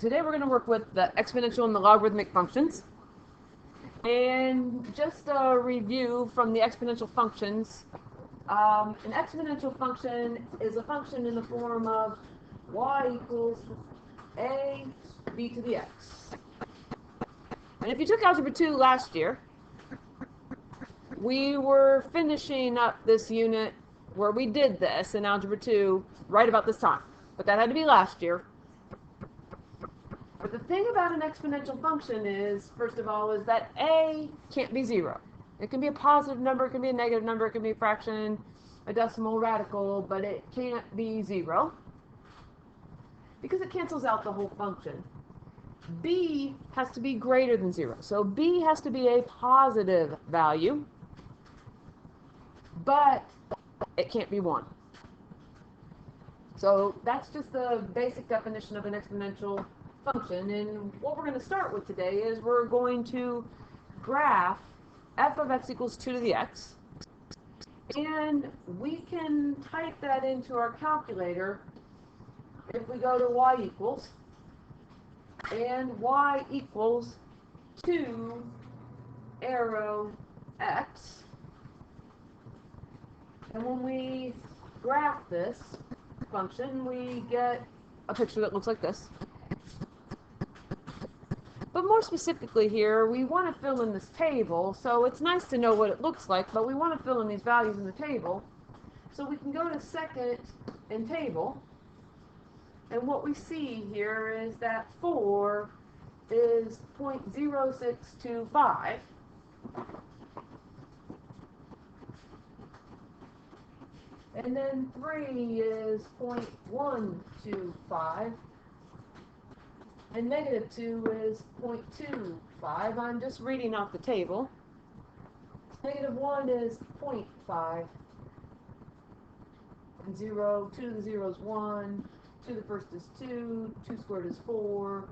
Today we're going to work with the exponential and the logarithmic functions. And just a review from the exponential functions. An exponential function is a function in the form of y equals a b to the x. And if you took Algebra 2 last year, we were finishing up this unit where we did this in Algebra 2 right about this time. But that had to be last year. But the thing about an exponential function is, first of all, is that a can't be 0. It can be a positive number, it can be a negative number, it can be a fraction, a decimal, radical, but it can't be 0 because it cancels out the whole function. B has to be greater than 0. So B has to be a positive value, but it can't be 1. So that's just the basic definition of an exponential function. And what we're going to start with today is we're going to graph f of x equals 2 to the x. And we can type that into our calculator if we go to y equals, and y equals 2 arrow x. And when we graph this function, we get a picture that looks like this. But more specifically here, we want to fill in this table, so it's nice to know what it looks like, but we want to fill in these values in the table. So we can go to second in table, and what we see here is that 4 is 0.0625. And then 3 is 0.125. And negative 2 is 0.25. I'm just reading off the table. Negative 1 is 0.5. And 0, 2 to the 0 is 1. 2 to the first is 2. 2 squared is 4.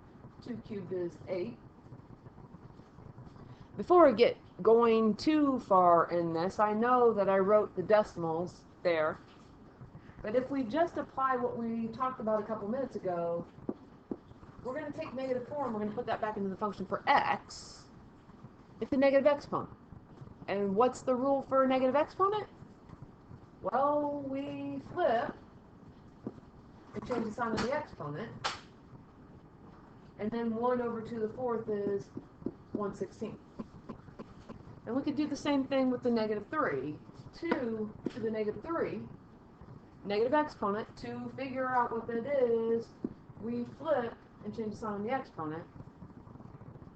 2 cubed is 8. Before I get going too far in this, I know that I wrote the decimals there. But if we just apply what we talked about a couple minutes ago, we're going to take negative 4 and we're going to put that back into the function for x. It's a negative exponent. And what's the rule for a negative exponent? Well, we flip and change the sign of the exponent. And then 1 over 2 to the 4th is 1/16. And we could do the same thing with the negative 3. 2 to the negative 3, negative exponent. To figure out what that is, we flip and change the sign on the exponent.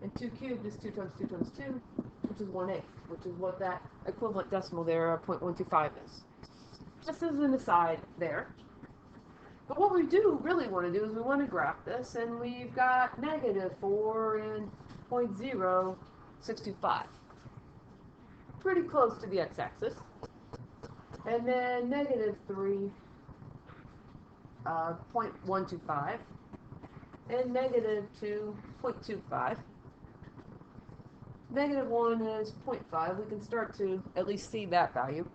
And 2 cubed is 2 times 2 times 2, which is 1/8, which is what that equivalent decimal there, 0.125 is. Just as an aside there. But what we do really want to do is we want to graph this, and we've got negative 4 and 0.0625. Pretty close to the x-axis. And then negative 3, 0.125. And negative 2, 0.25. Negative 1 is 0.5. We can start to at least see that value.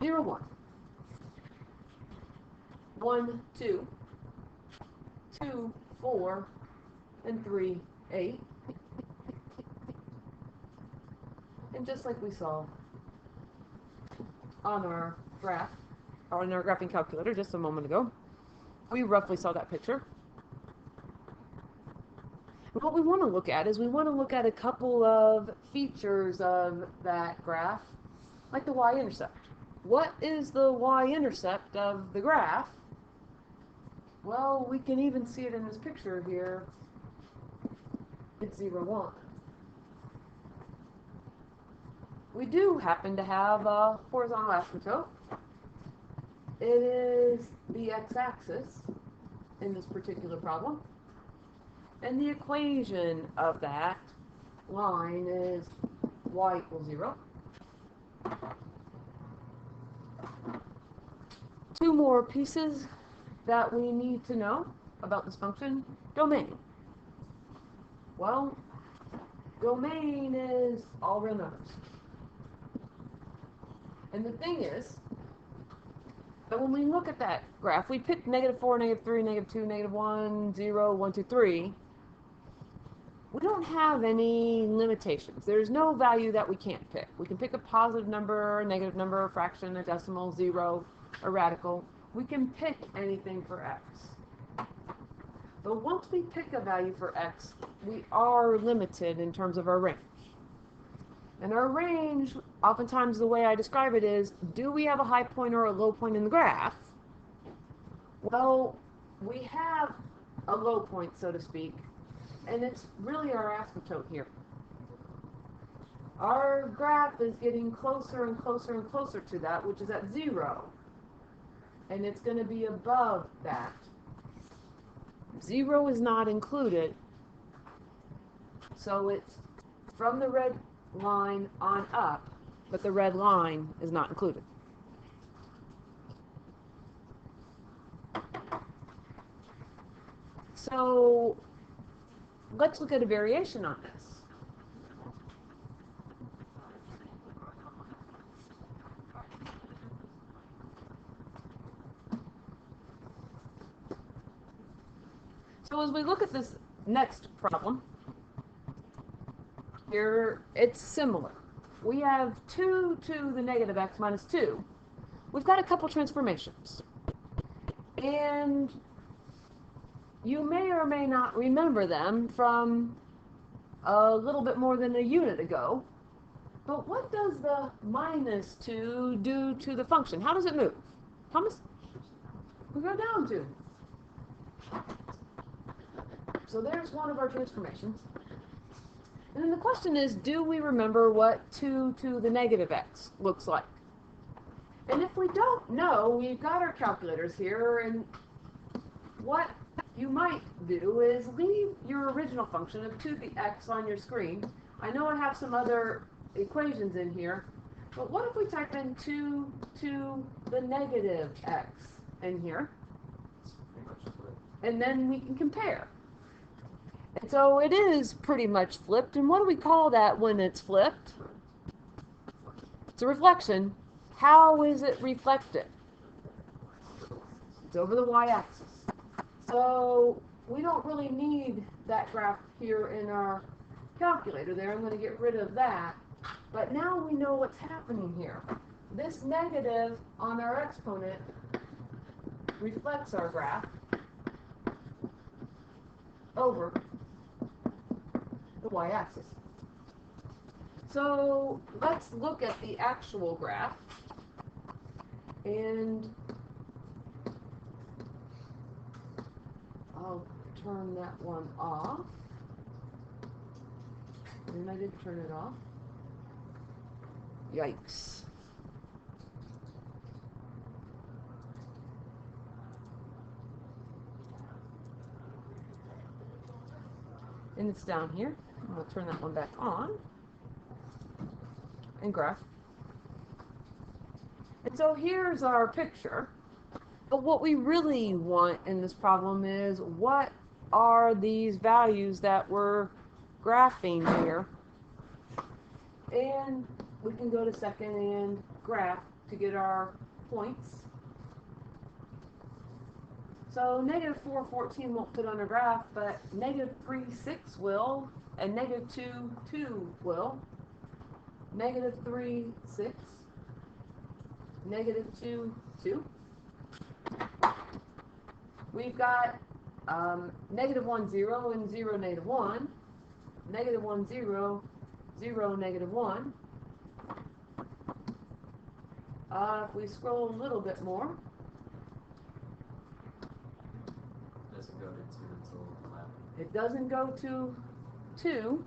0, 1. 1, 2. 2, 4. And 3, 8. And just like we saw on our graph, or in our graphing calculator just a moment ago, we roughly saw that picture. But what we want to look at is we want to look at a couple of features of that graph, like the y-intercept. What is the y-intercept of the graph? Well, we can even see it in this picture here. It's 0, 1. We do happen to have a horizontal asymptote. It is the x-axis in this particular problem. And the equation of that line is y equals 0. 2 more pieces that we need to know about this function. Domain. Well, domain is all real numbers. And the thing is, But when we look at that graph, we pick -4, -3, -2, -1, 0, 1, 2, 3. We don't have any limitations. There's no value that we can't pick. We can pick a positive number, a negative number, a fraction, a decimal, 0, a radical. We can pick anything for x. But once we pick a value for x, we are limited in terms of our range. And our range, oftentimes the way I describe it is, do we have a high point or a low point in the graph? Well, we have a low point, so to speak, and it's really our asymptote here. Our graph is getting closer and closer and closer to that, which is at 0. And it's going to be above that. 0 is not included, so it's from the red line on up, but the red line is not included. So let's look at a variation on this. So as we look at this next problem, here it's similar. We have 2 to the negative x minus 2. We've got a couple transformations. And you may or may not remember them from a little bit more than a unit ago. But what does the minus 2 do to the function? How does it move? Thomas? We go down 2. So there's one of our transformations. And then the question is, do we remember what 2 to the negative x looks like? And if we don't know, we've got our calculators here, and what you might do is leave your original function of 2 to the x on your screen. I know I have some other equations in here, but what if we type in 2 to the negative x in here? And then we can compare. And so it is pretty much flipped. And what do we call that when it's flipped? It's a reflection. How is it reflected? It's over the y-axis. So we don't really need that graph here in our calculator there. I'm going to get rid of that. But now we know what's happening here. This negative on our exponent reflects our graph over the y-axis. So let's look at the actual graph, and I'll turn that one off. And I did turn it off. Yikes. And it's down here. I'll turn that one back on. And graph. And so here's our picture. But what we really want in this problem is, what are these values that we're graphing here? And we can go to second and graph to get our points. So -4, 14 won't fit on a graph, but -3, 6 will, and -2, 2 will. -3, 6. -2, 2. We've got -1, 0, and 0, -1. -1, 0, 0, -1. If we scroll a little bit more, it doesn't go to 2.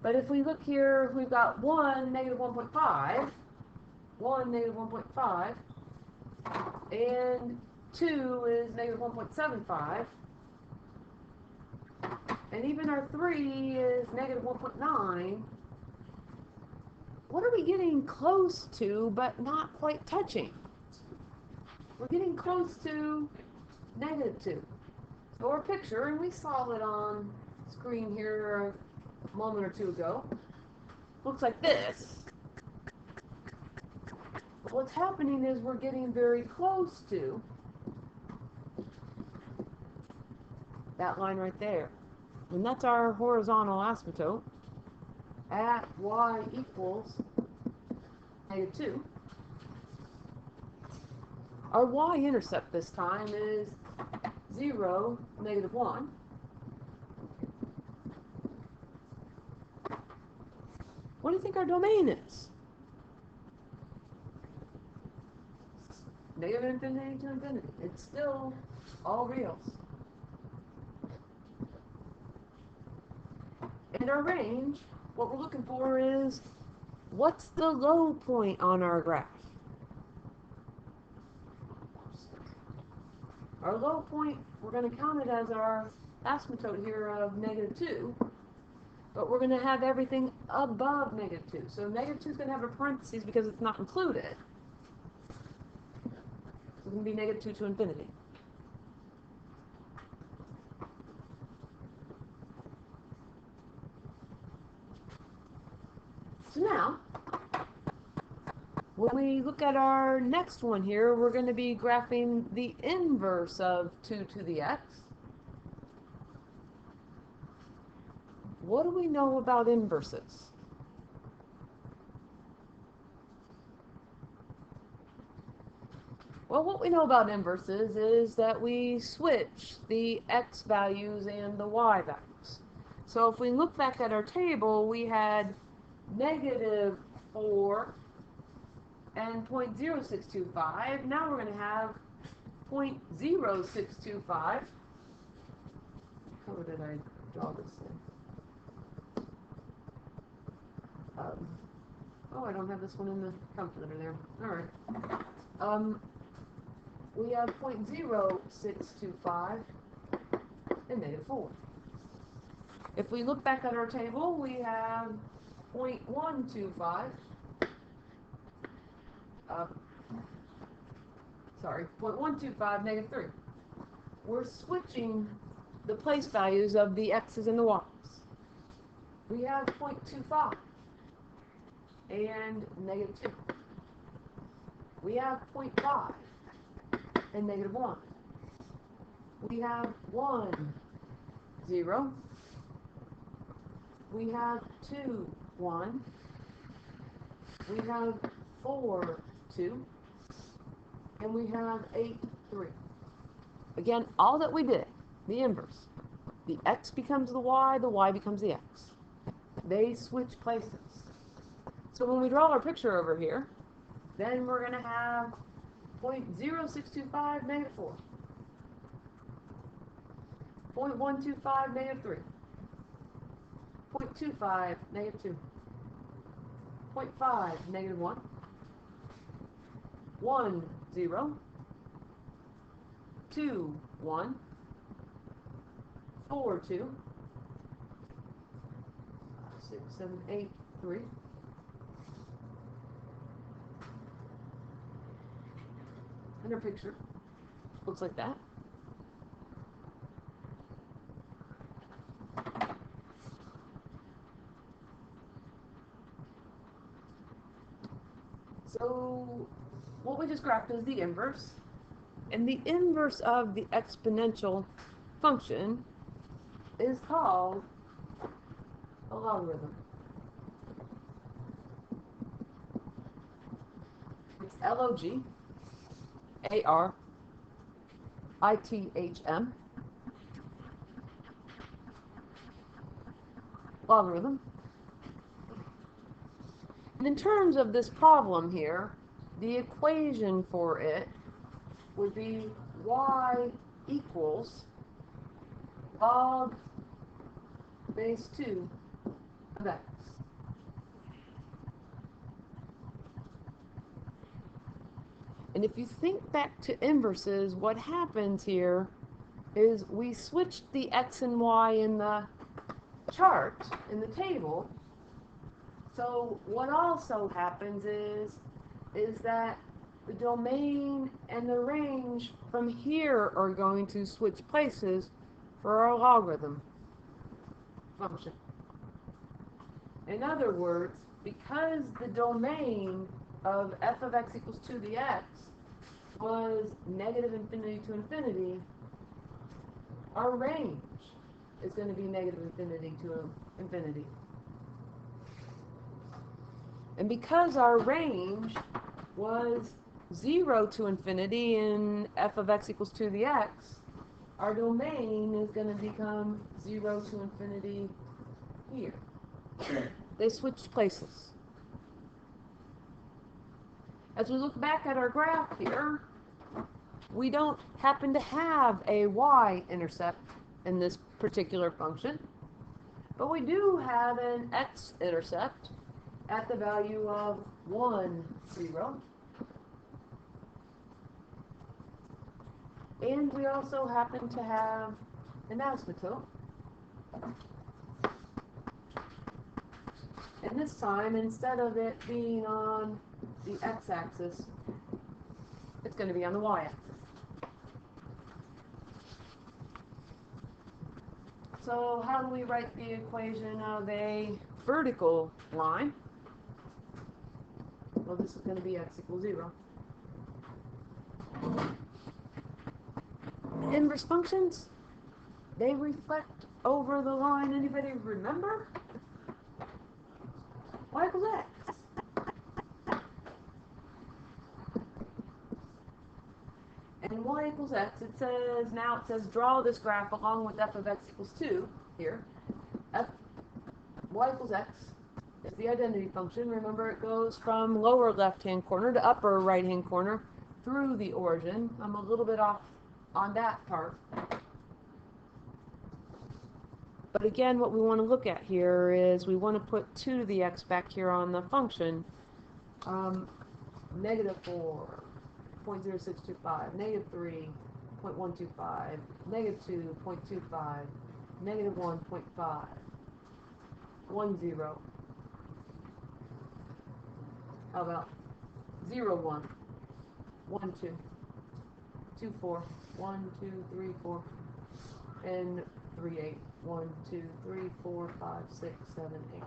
But if we look here, we've got 1, -1.5, 1, -1.5, and 2 is -1.75, and even our 3 is -1.9. What are we getting close to, but not quite touching? We're getting close to -2. So our picture, and we saw it on screen here a moment or two ago, looks like this. what's happening is we're getting very close to that line right there. And that's our horizontal asymptote at y equals -2. Our y-intercept this time is 0, -1. What do you think our domain is? Negative infinity to infinity. It's still all reals. And our range, what we're looking for is, what's the low point on our graph? Our low point, we're going to count it as our asymptote here of -2, but we're going to have everything above -2. So -2 is going to have a parentheses because it's not included. So it's going to be -2 to infinity. So now, when we look at our next one here, we're going to be graphing the inverse of 2 to the x. What do we know about inverses? Well, what we know about inverses is that we switch the x values and the y values. So if we look back at our table, we had -4 and 0.0625. Now we're going to have 0.0625. What color did I draw this in? Oh, I don't have this one in the calculator there. All right. We have 0.0625 and -4. If we look back at our table, we have 0.125. 0.125, -3. We're switching the place values of the x's and the y's. We have 0.25 and -2. We have 0.5 and -1. We have 1, 0. We have 2, 1. We have 4, 2. And we have 8, 3. Again, all that we did, the inverse. The x becomes the y becomes the x. They switch places. So when we draw our picture over here, then we're going to have 0.0625, -4. 0.125, -3. 0.25, -2. 0.5, -1. 1, 0. 2, 1. 4, 2. 6, 7, 8, 3. And our picture looks like that. So what we just graphed is the inverse. And the inverse of the exponential function is called a logarithm. It's LOGARITHM. Logarithm. And in terms of this problem here, the equation for it would be y equals log base 2 of x. And if you think back to inverses, what happens here is we switch the x and y in the chart, in the table. So what also happens is that the domain and the range from here are going to switch places for our logarithm function. In other words, because the domain of f of x equals 2 to the x was negative infinity to infinity, our range is going to be negative infinity to infinity. And because our range was 0 to infinity in f of x equals 2 to the x, our domain is going to become 0 to infinity here. They switched places. As we look back at our graph here, we don't happen to have a y-intercept in this particular function, but we do have an x-intercept at the value of 1, 0. And we also happen to have an asymptote. And this time, instead of it being on the x-axis, it's going to be on the y-axis. So how do we write the equation of a vertical line? Well, this is going to be x equals 0. Inverse functions, they reflect over the line. Anybody remember? Y equals x. And y equals x, now it says draw this graph along with f of x equals 2 here. Y equals x is the identity function. Remember, it goes from lower left-hand corner to upper right-hand corner through the origin. I'm a little bit off on that part. But again, what we want to look at here is we want to put 2 to the x back here on the function. Negative 4, 0.0625, negative 3, 0.125, negative 2, 0.25, negative 1.5, 1, 0. How about 0, 1, 1, 2, 2, 4, 1, 2, 3, 4, and 3, 8. 1, 2, 3, 4, 5, 6, 7, 8.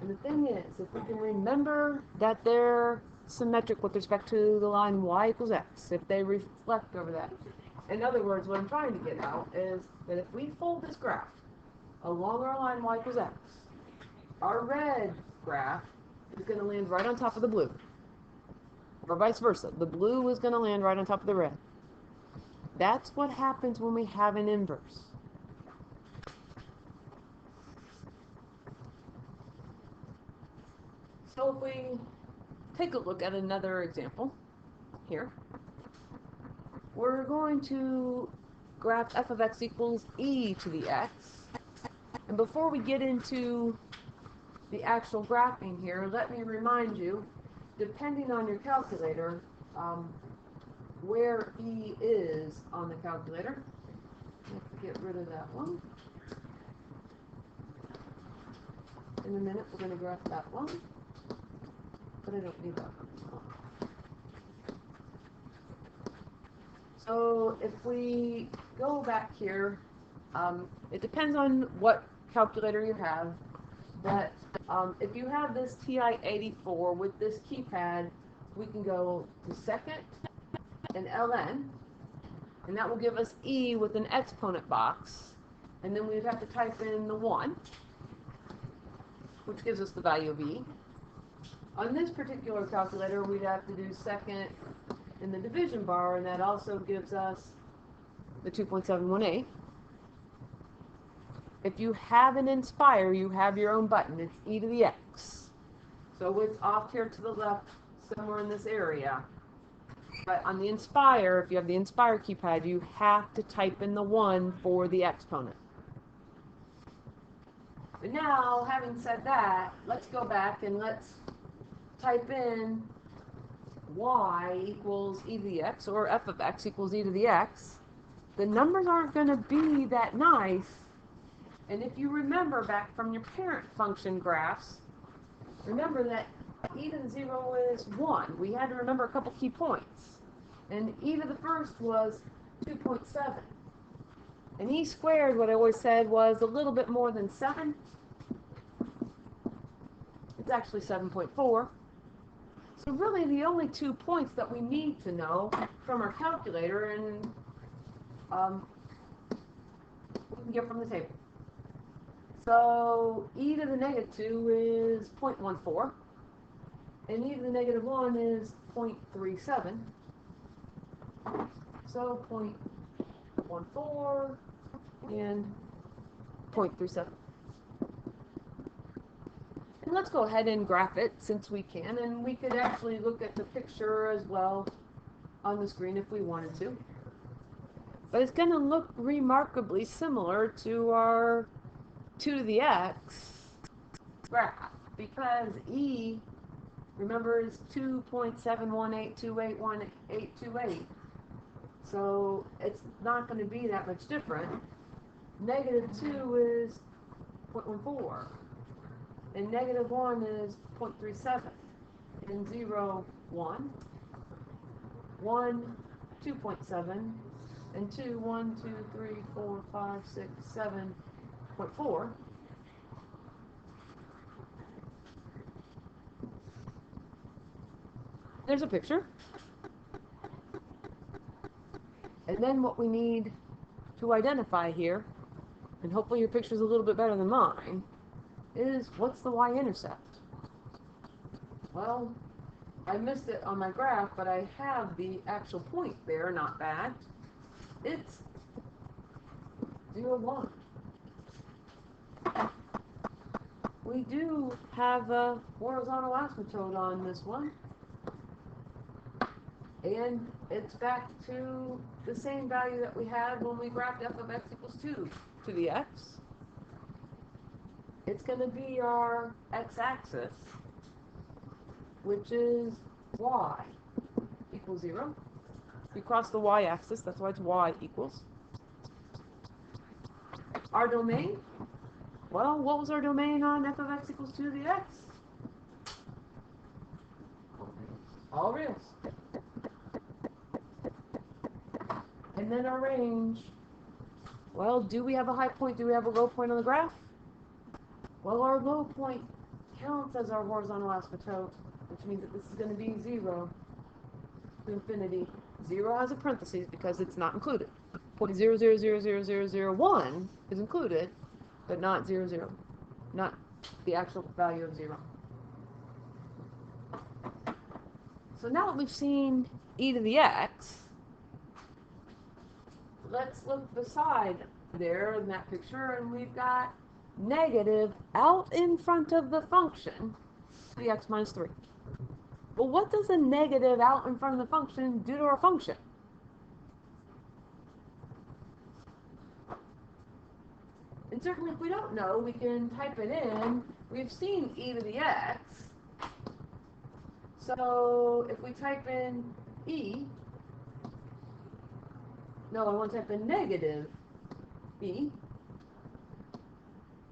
And the thing is, if we can remember that they're symmetric with respect to the line y equals x, if they reflect over that. In other words, what I'm trying to get out is that if we fold this graph along our line y equals x, our red graph is going to land right on top of the blue. Or vice versa. The blue is going to land right on top of the red. That's what happens when we have an inverse. So if we take a look at another example here, we're going to graph f of x equals e to the x. And before we get into the actual graphing here, let me remind you, depending on your calculator, where e is on the calculator. Let's get rid of that one. In a minute, we're going to graph that one, but I don't need that one. So if we go back here, it depends on what calculator you have, but if you have this TI-84 with this keypad, we can go to second and ln, and that will give us e with an exponent box, and then we'd have to type in the 1, which gives us the value of e. On this particular calculator, we'd have to do second in the division bar, and that also gives us the 2.718. If you have an Inspire, you have your own button. It's e to the x. So it's off here to the left, somewhere in this area. But on the Inspire, if you have the Inspire keypad, you have to type in the 1 for the exponent. But now, having said that, let's go back and let's type in y equals e to the x, or f of x equals e to the x. The numbers aren't going to be that nice. And if you remember back from your parent function graphs, remember that e to the 0 is 1. We had to remember a couple key points. And e to the first was 2.7. And e squared, what I always said, was a little bit more than 7. It's actually 7.4. So really the only 2 points that we need to know from our calculator, and we can get from the table. So e to the negative 2 is 0.14, and e to the negative 1 is 0.37. So 0.14 and 0.37. And let's go ahead and graph it since we can, and we could actually look at the picture as well on the screen if we wanted to. But it's going to look remarkably similar to our 2 to the x graph, because e, remember, is 2.718281828. So it's not going to be that much different. Negative 2 is 0.14. And negative 1 is 0.37. And 0, 1. 1, 2.7. And 2, 1, 2, 3, 4, 5, 6, 7.4. There's a picture. And then what we need to identify here, and hopefully your picture's a little bit better than mine, is what's the y-intercept? Well, I missed it on my graph, but I have the actual point there, not bad. It's 0, 1. We do have a horizontal asymptote on this one. And it's back to the same value that we had when we graphed f of x equals 2 to the x. It's going to be our x-axis, which is y equals 0. We cross the y-axis, that's why it's y equals. Our domain, well, what was our domain on f of x equals 2 to the x? All reals. And then our range, well, do we have a high point? Do we have a low point on the graph? Well, our low point counts as our horizontal asymptote, which means that this is going to be 0 to infinity. 0 has a parentheses because it's not included. 0.000001 is included, but not 0, 0. Not the actual value of 0. So now that we've seen e to the x, let's look beside there in that picture, and we've got negative out in front of the function, 3x minus 3. Well, what does a negative out in front of the function do to our function? And certainly if we don't know, we can type it in. We've seen e to the x. So if we type in e, no, I want to type in negative e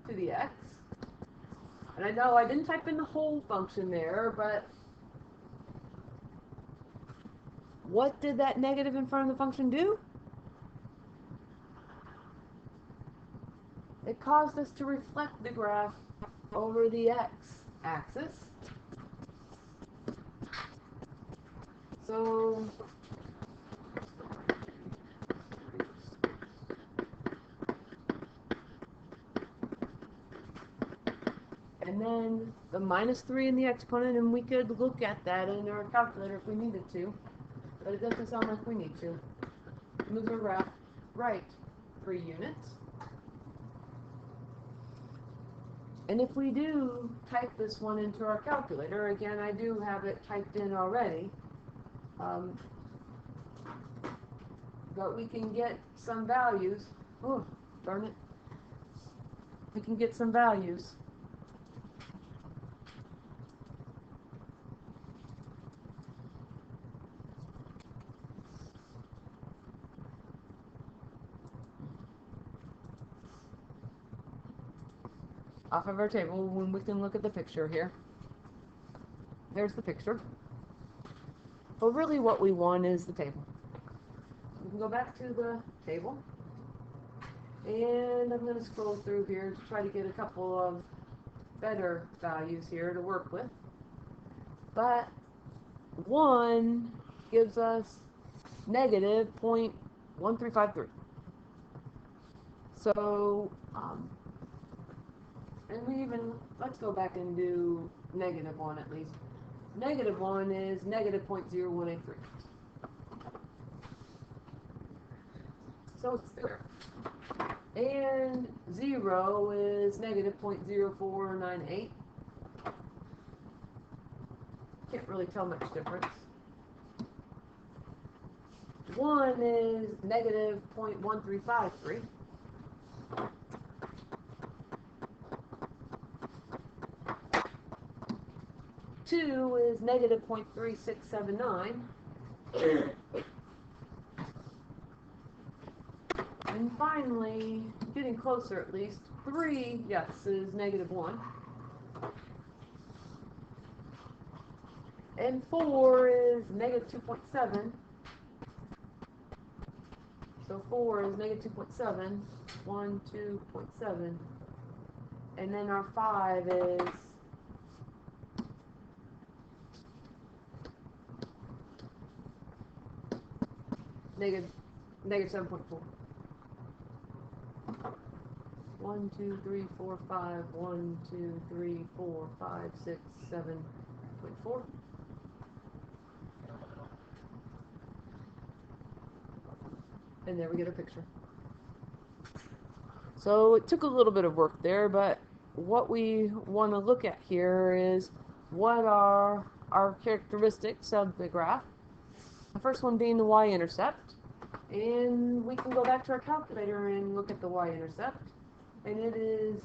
to the x. And I know I didn't type in the whole function there, but what did that negative in front of the function do? It caused us to reflect the graph over the x-axis. So and then the minus 3 in the exponent, and we could look at that in our calculator if we needed to, but it doesn't sound like we need to. Move the graph right 3 units. And if we do type this one into our calculator, again, I do have it typed in already, but we can get some values. Oh, darn it. We can get some values. Off of our table when we can look at the picture here. There's the picture. But really what we want is the table. We can go back to the table. And I'm going to scroll through here to try to get a couple of better values here to work with. But 1 gives us negative 0.1353. So, and we even, let's go back and do negative 1 at least. Negative 1 is negative 0.0183. So it's there. And 0 is negative 0.0498. Can't really tell much difference. 1 is negative 0.1353. Two is negative 0.3679. And finally, getting closer at least, 3, yes, is negative 1. And 4 is negative 2.7. So 4 is negative 2.7, 1, 2.7. And then our 5 is negative 7.4. 1, 2, 3, 4, 5, 1, 2, 3, 4, 5, 6, 7.4. And there we get a picture. So it took a little bit of work there, but what we want to look at here is what are our characteristics of the graph. The first one being the y-intercept. And we can go back to our calculator and look at the y-intercept. And it is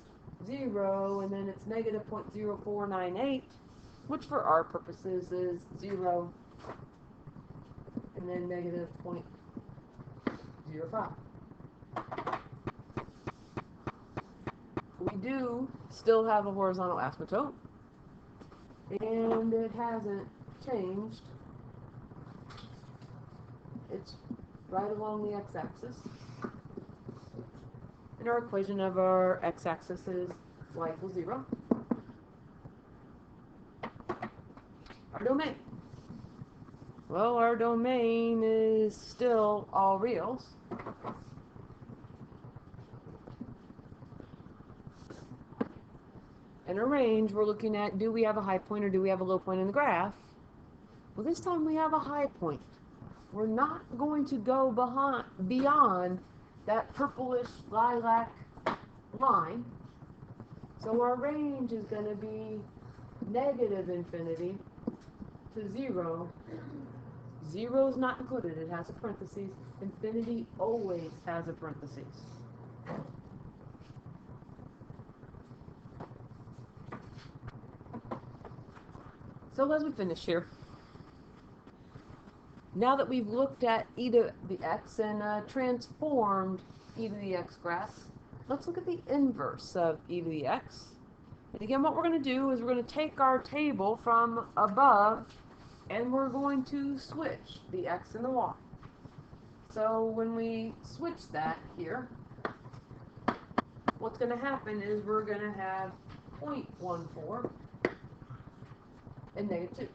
0, and then it's negative 0.0498, which for our purposes is 0, and then negative 0.05. We do still have a horizontal asymptote, and it hasn't changed. It's right along the x-axis. And our equation of our x-axis is y equals 0. Our domain. Well, our domain is still all reals. And our range, we're looking at, do we have a high point or do we have a low point in the graph? Well, this time we have a high point. We're not going to go beyond that purplish lilac line. So our range is going to be negative infinity to 0. 0 is not included. It has a parentheses. Infinity always has a parentheses. So as we finish here, now that we've looked at e to the x and transformed e to the x graph, let's look at the inverse of e to the x. And again, what we're going to do is we're going to take our table from above and we're going to switch the x and the y. So when we switch that here, what's going to happen is we're going to have 0.14 and negative 2.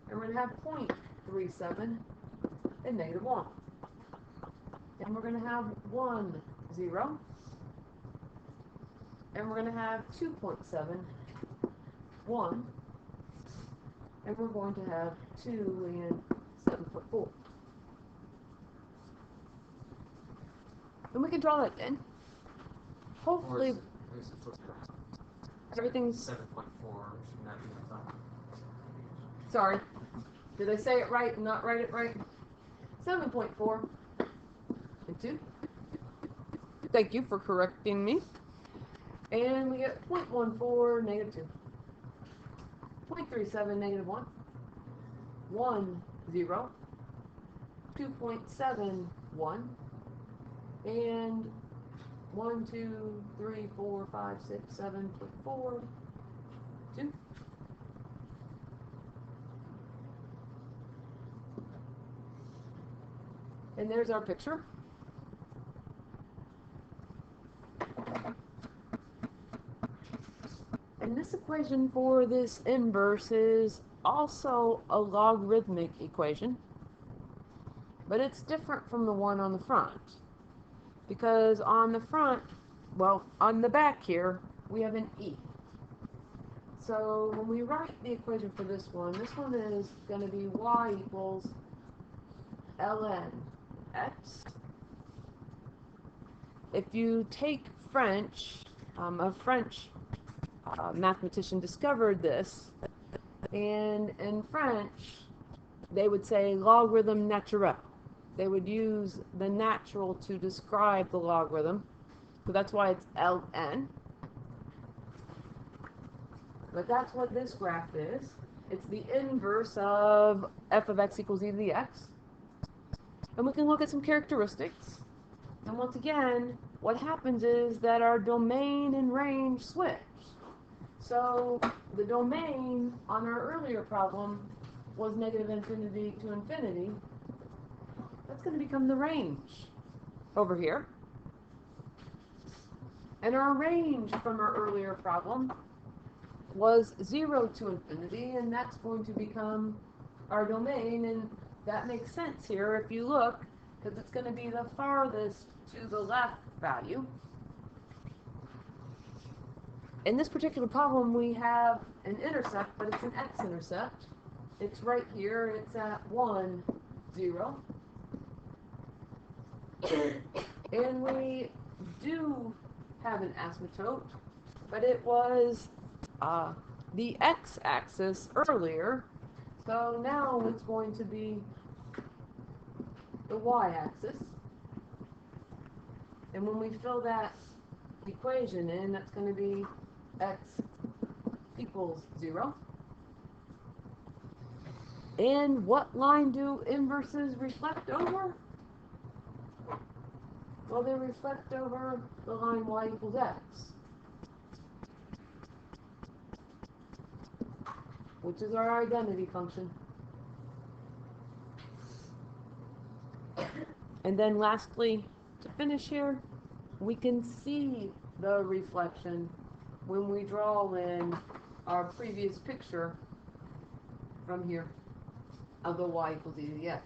And we're going to have 0.37 and negative 1. And we're going to have 1, 0. And we're going to have 2.7, 1. And we're going to have 2 and 7.4. And we can draw that in. Hopefully, everything's 7.4 should not be the top. Sorry, did I say it right and not write it right? 7.4 and 2. Thank you for correcting me. And we get 0.14, negative 2. 0.37, negative 1. 1, 0. 2.7, 1. And 1, 2, 3, 4, 5, 6, 7.4, 2. And there's our picture. And this equation for this inverse is also a logarithmic equation, but it's different from the one on the front. Because on the front, well, on the back here, we have an e. So when we write the equation for this one is going to be y equals ln x. If you take French, a French mathematician discovered this, and in French, they would say logarithm naturel. They would use the natural to describe the logarithm, so that's why it's ln. But that's what this graph is. It's the inverse of f of x equals e to the x. And we can look at some characteristics. And once again, what happens is that our domain and range switch. So the domain on our earlier problem was negative infinity to infinity. That's going to become the range over here. And our range from our earlier problem was 0 to infinity, and that's going to become our domain, and that makes sense here if you look, because it's going to be the farthest to the left value. In this particular problem, we have an intercept, but it's an x-intercept. It's right here. It's at 1, 0. And we do have an asymptote, but it was the x-axis earlier, so now it's going to be the y-axis. And when we fill that equation in, that's going to be x equals 0. And what line do inverses reflect over? Well, they reflect over the line y equals x, which is our identity function. And then lastly, to finish here, we can see the reflection when we draw in our previous picture from here of the y equals e to the x.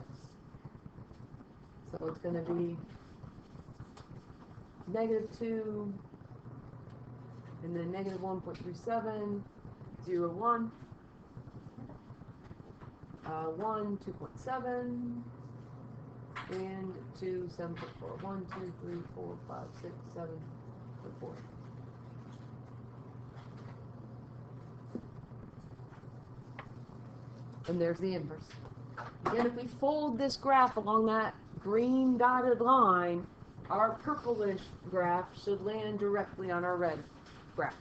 So it's going to be -2, and then -1.37, 0, 1, 1, 2.7, and 2, 7.4. 1, 2, 3, 4, 5, 6, 7.4. And there's the inverse. Again, if we fold this graph along that green dotted line, our purplish graph should land directly on our red graph.